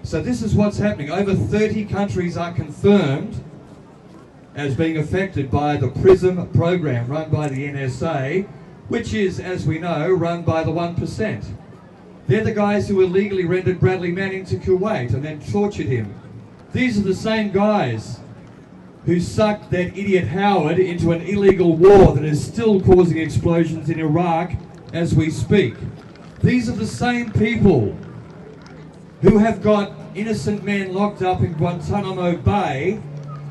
So this is what's happening. Over 30 countries are confirmed as being affected by the PRISM program run by the NSA, which is, as we know, run by the 1%. They're the guys who illegally rendered Bradley Manning to Kuwait and then tortured him. These are the same guys who sucked that idiot Howard into an illegal war that is still causing explosions in Iraq as we speak. These are the same people who have got innocent men locked up in Guantanamo Bay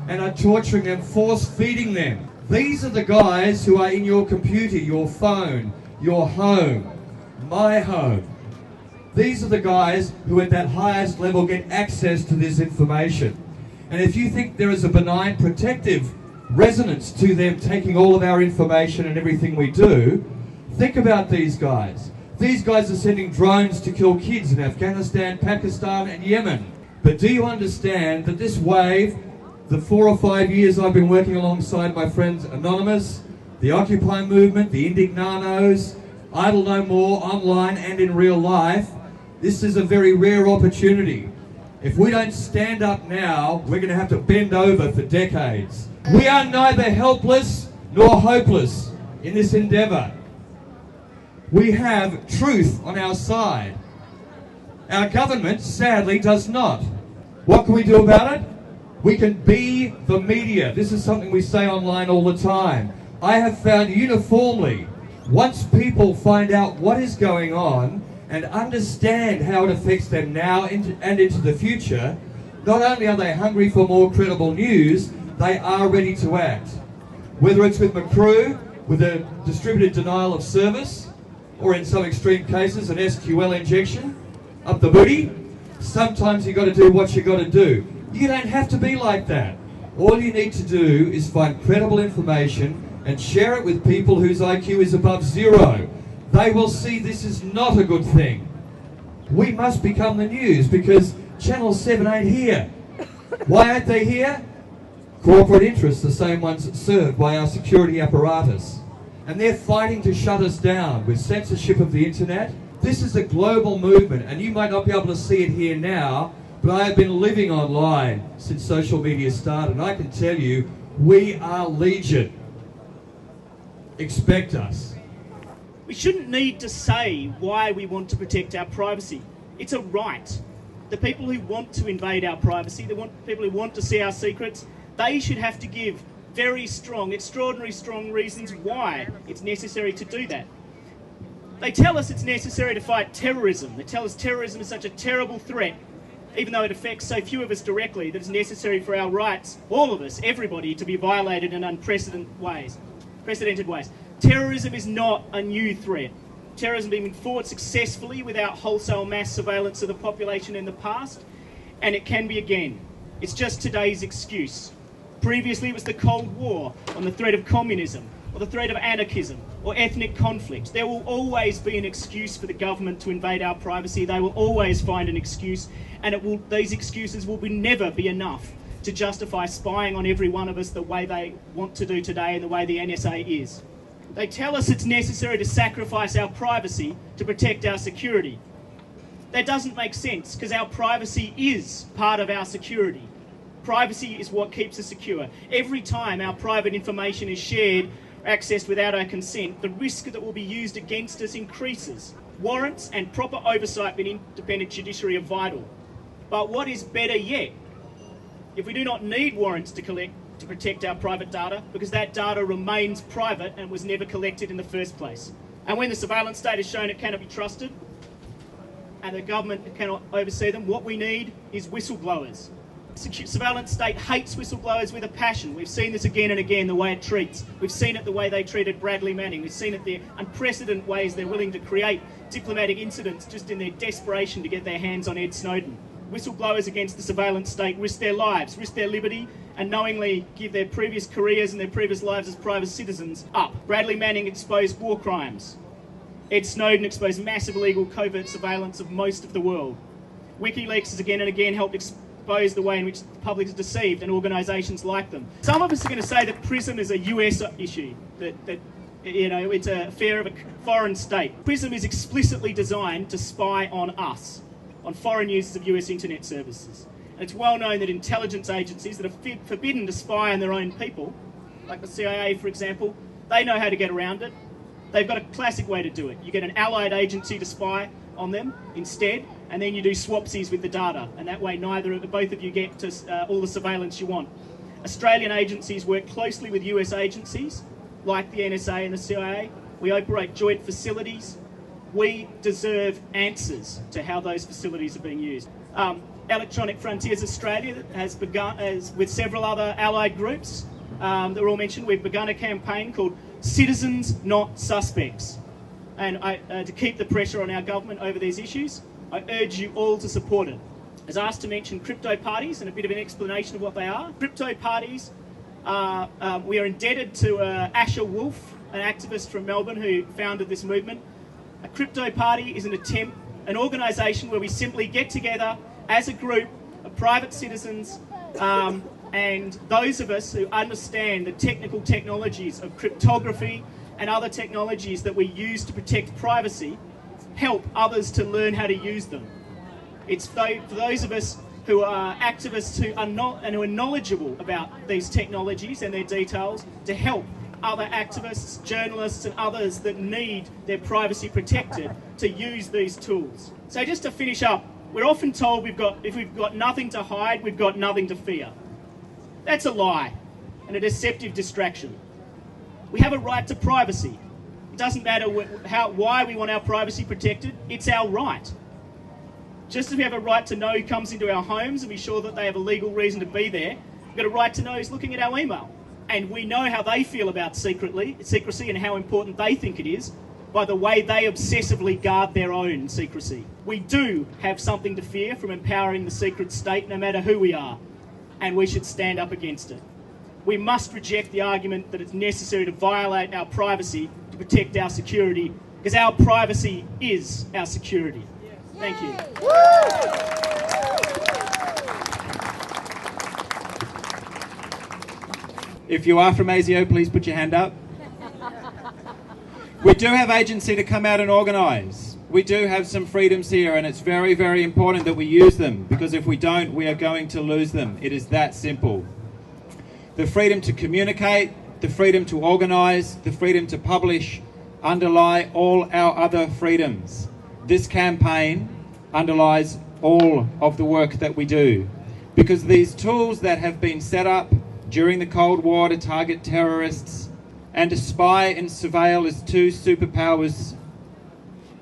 and are torturing them, force-feeding them. These are the guys who are in your computer, your phone, your home, my home. These are the guys who at that highest level get access to this information. And if you think there is a benign protective resonance to them taking all of our information and everything we do, think about these guys. These guys are sending drones to kill kids in Afghanistan, Pakistan and Yemen. But do you understand that this wave, the 4 or 5 years I've been working alongside my friends Anonymous, the Occupy movement, the Indignanos, Idle No More, online and in real life, this is a very rare opportunity. If we don't stand up now, we're going to have to bend over for decades. We are neither helpless nor hopeless in this endeavour. We have truth on our side. Our government, sadly, does not. What can we do about it? We can be the media. This is something we say online all the time. I have found uniformly, once people find out what is going on and understand how it affects them now and into the future, not only are they hungry for more credible news, they are ready to act. Whether it's with Macru, with a distributed denial of service, or in some extreme cases, an SQL injection up the booty, sometimes you got to do what you got to do. You don't have to be like that. All you need to do is find credible information and share it with people whose IQ is above 0. They will see this is not a good thing. We must become the news because Channel 7 ain't here. Why aren't they here? Corporate interests, the same ones served by our security apparatus. And they're fighting to shut us down with censorship of the internet. This is a global movement, and you might not be able to see it here now, but I have been living online since social media started, and I can tell you, we are legion. Expect us. We shouldn't need to say why we want to protect our privacy. It's a right. The people who want to invade our privacy, the people who want to see our secrets, they should have to give very strong, extraordinary strong reasons why it's necessary to do that. They tell us it's necessary to fight terrorism. They tell us terrorism is such a terrible threat, even though it affects so few of us directly, that it's necessary for our rights, all of us, everybody, to be violated in unprecedented ways. Terrorism is not a new threat. Terrorism has been fought successfully without wholesale mass surveillance of the population in the past, and it can be again. It's just today's excuse. Previously it was the Cold War on the threat of communism, or the threat of anarchism, or ethnic conflict. There will always be an excuse for the government to invade our privacy. They will always find an excuse, and these excuses will never be enough to justify spying on every one of us the way they want to do today and the way the NSA is. They tell us it's necessary to sacrifice our privacy to protect our security. That doesn't make sense, because our privacy is part of our security. Privacy is what keeps us secure. Every time our private information is shared or accessed without our consent, the risk that will be used against us increases. Warrants and proper oversight by an independent judiciary are vital. But what is better yet? If we do not need warrants to protect our private data, because that data remains private and was never collected in the first place. And when the surveillance state has shown it cannot be trusted, and the government cannot oversee them, what we need is whistleblowers. Surveillance state hates whistleblowers with a passion. We've seen this again and again, the way it treats. We've seen it the way they treated Bradley Manning. We've seen it the unprecedented ways they're willing to create diplomatic incidents just in their desperation to get their hands on Ed Snowden. Whistleblowers against the surveillance state risk their lives, risk their liberty, and knowingly give their previous careers and their previous lives as private citizens up. Bradley Manning exposed war crimes. Ed Snowden exposed massive illegal covert surveillance of most of the world. WikiLeaks has again and again helped expose the way in which the public is deceived, and organisations like them. Some of us are going to say that PRISM is a US issue, that it's an affair of a foreign state. PRISM is explicitly designed to spy on us. on foreign users of US internet services. And it's well known that intelligence agencies that are forbidden to spy on their own people, like the CIA for example, they know how to get around it. They've got a classic way to do it. You get an allied agency to spy on them instead, and then you do swapsies with the data, and that way both of you get to all the surveillance you want. Australian agencies work closely with US agencies, like the NSA and the CIA. We operate joint facilities. We deserve answers to how those facilities are being used. Electronic Frontiers Australia has begun, with several other allied groups that were all mentioned, we've begun a campaign called Citizens Not Suspects. And to keep the pressure on our government over these issues, I urge you all to support it. I was asked to mention crypto parties and a bit of an explanation of what they are. Crypto parties, we are indebted to Asher Wolf, an activist from Melbourne who founded this movement. A crypto party is an organisation where we simply get together as a group of private citizens and those of us who understand the technical technologies of cryptography and other technologies that we use to protect privacy, help others to learn how to use them. It's for those of us who are activists who are knowledgeable about these technologies and their details to help other activists, journalists and others that need their privacy protected to use these tools. So just to finish up, we're often told if we've got nothing to hide, we've got nothing to fear. That's a lie and a deceptive distraction. We have a right to privacy. It doesn't matter why we want our privacy protected, it's our right. Just as we have a right to know who comes into our homes and be sure that they have a legal reason to be there, we've got a right to know who's looking at our email. And we know how they feel about secrecy and how important they think it is by the way they obsessively guard their own secrecy. We do have something to fear from empowering the secret state, no matter who we are, and we should stand up against it. We must reject the argument that it's necessary to violate our privacy to protect our security, because our privacy is our security. Thank you. If you are from ASIO, please put your hand up. We do have agency to come out and organise. We do have some freedoms here, and it's very, very important that we use them, because if we don't, we are going to lose them. It is that simple. The freedom to communicate, the freedom to organise, the freedom to publish underlie all our other freedoms. This campaign underlies all of the work that we do, because these tools that have been set up during the Cold War to target terrorists and to spy and surveil as two superpowers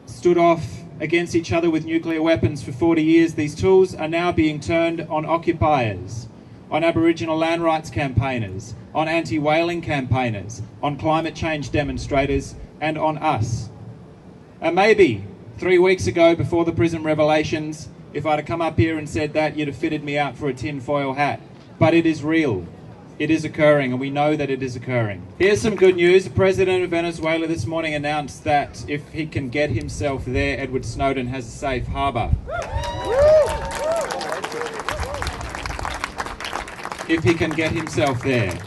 stood off against each other with nuclear weapons for 40 years, these tools are now being turned on occupiers, on Aboriginal land rights campaigners, on anti-whaling campaigners, on climate change demonstrators, and on us. And maybe 3 weeks ago, before the PRISM revelations, if I'd have come up here and said that, you'd have fitted me out for a tinfoil hat. But it is real. It is occurring, and we know that it is occurring. Here's some good news. The President of Venezuela this morning announced that if he can get himself there, Edward Snowden has a safe harbour. If he can get himself there.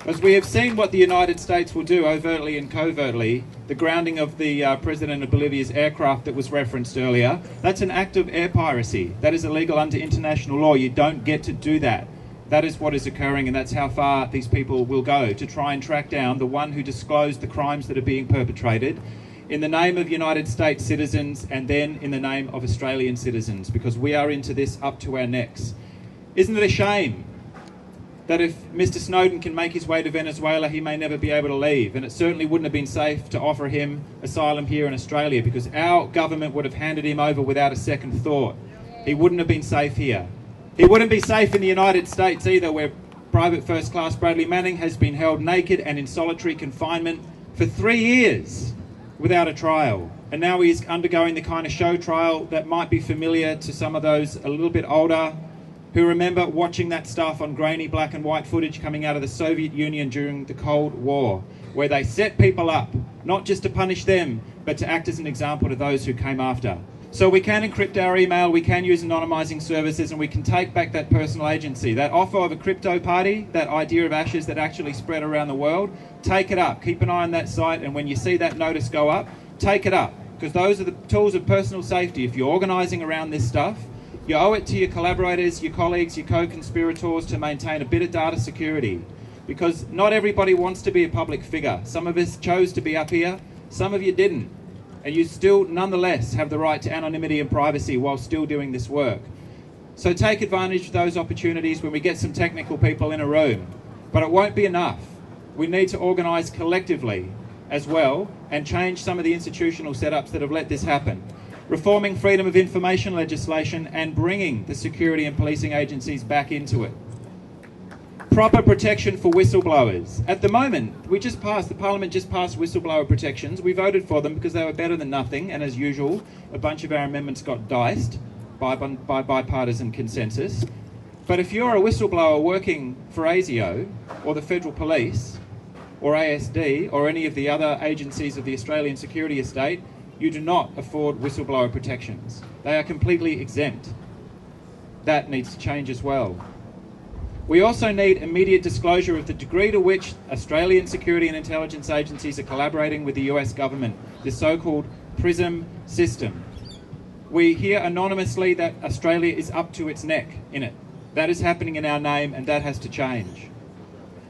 As we have seen what the United States will do overtly and covertly, the grounding of the President of Bolivia's aircraft that was referenced earlier, that's an act of air piracy. That is illegal under international law. You don't get to do that. That is what is occurring, and that's how far these people will go to try and track down the one who disclosed the crimes that are being perpetrated in the name of United States citizens and then in the name of Australian citizens, because we are into this up to our necks. Isn't it a shame that if Mr. Snowden can make his way to Venezuela, he may never be able to leave? And it certainly wouldn't have been safe to offer him asylum here in Australia, because our government would have handed him over without a second thought. He wouldn't have been safe here. He wouldn't be safe in the United States either, where Private First Class Bradley Manning has been held naked and in solitary confinement for 3 years without a trial. And now he's undergoing the kind of show trial that might be familiar to some of those a little bit older who remember watching that stuff on grainy black and white footage coming out of the Soviet Union during the Cold War, where they set people up, not just to punish them, but to act as an example to those who came after. So we can encrypt our email, we can use anonymising services, and we can take back that personal agency. That offer of a crypto party, that idea of Ashes that actually spread around the world, take it up. Keep an eye on that site, and when you see that notice go up, take it up. because those are the tools of personal safety. If you're organising around this stuff, you owe it to your collaborators, your colleagues, your co-conspirators to maintain a bit of data security, because not everybody wants to be a public figure. Some of us chose to be up here, some of you didn't, and you still nonetheless have the right to anonymity and privacy while still doing this work. So take advantage of those opportunities when we get some technical people in a room, but it won't be enough. We need to organise collectively as well and change some of the institutional setups that have let this happen. Reforming freedom of information legislation and bringing the security and policing agencies back into it. Proper protection for whistleblowers. At the moment, the Parliament just passed whistleblower protections. We voted for them because they were better than nothing, and as usual, a bunch of our amendments got diced by bipartisan consensus. But if you're a whistleblower working for ASIO or the Federal Police or ASD or any of the other agencies of the Australian security estate, you do not afford whistleblower protections. They are completely exempt. That needs to change as well. We also need immediate disclosure of the degree to which Australian security and intelligence agencies are collaborating with the US government, the so-called PRISM system. We hear anonymously that Australia is up to its neck in it. That is happening in our name, and that has to change.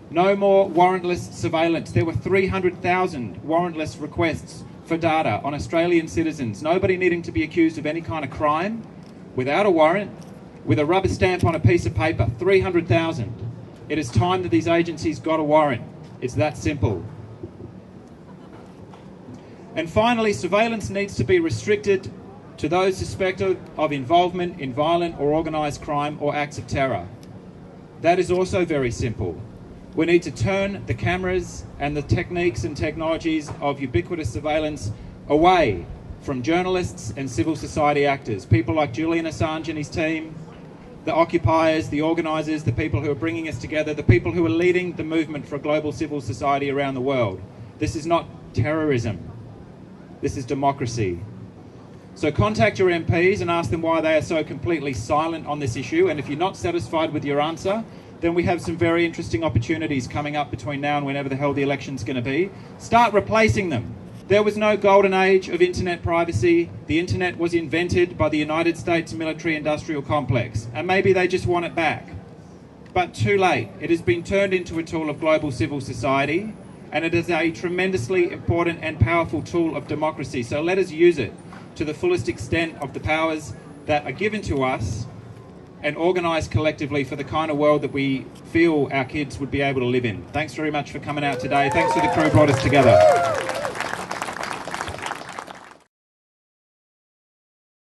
No more warrantless surveillance. There were 300,000 warrantless requests for data on Australian citizens, nobody needing to be accused of any kind of crime, without a warrant, with a rubber stamp on a piece of paper. 300,000. It is time that these agencies got a warrant. It's that simple. And finally, surveillance needs to be restricted to those suspected of involvement in violent or organised crime or acts of terror. That is also very simple. We need to turn the cameras and the techniques and technologies of ubiquitous surveillance away from journalists and civil society actors, people like Julian Assange and his team, the occupiers, the organisers, the people who are bringing us together, the people who are leading the movement for a global civil society around the world. This is not terrorism. This is democracy. So contact your MPs and ask them why they are so completely silent on this issue, and if you're not satisfied with your answer, then we have some very interesting opportunities coming up between now and whenever the hell the election's going to be. Start replacing them. There was no golden age of internet privacy. The internet was invented by the United States military-industrial complex, and maybe they just want it back. But too late. It has been turned into a tool of global civil society, and it is a tremendously important and powerful tool of democracy. So let us use it to the fullest extent of the powers that are given to us, and organise collectively for the kind of world that we feel our kids would be able to live in. Thanks very much for coming out today. Thanks for the crew brought us together.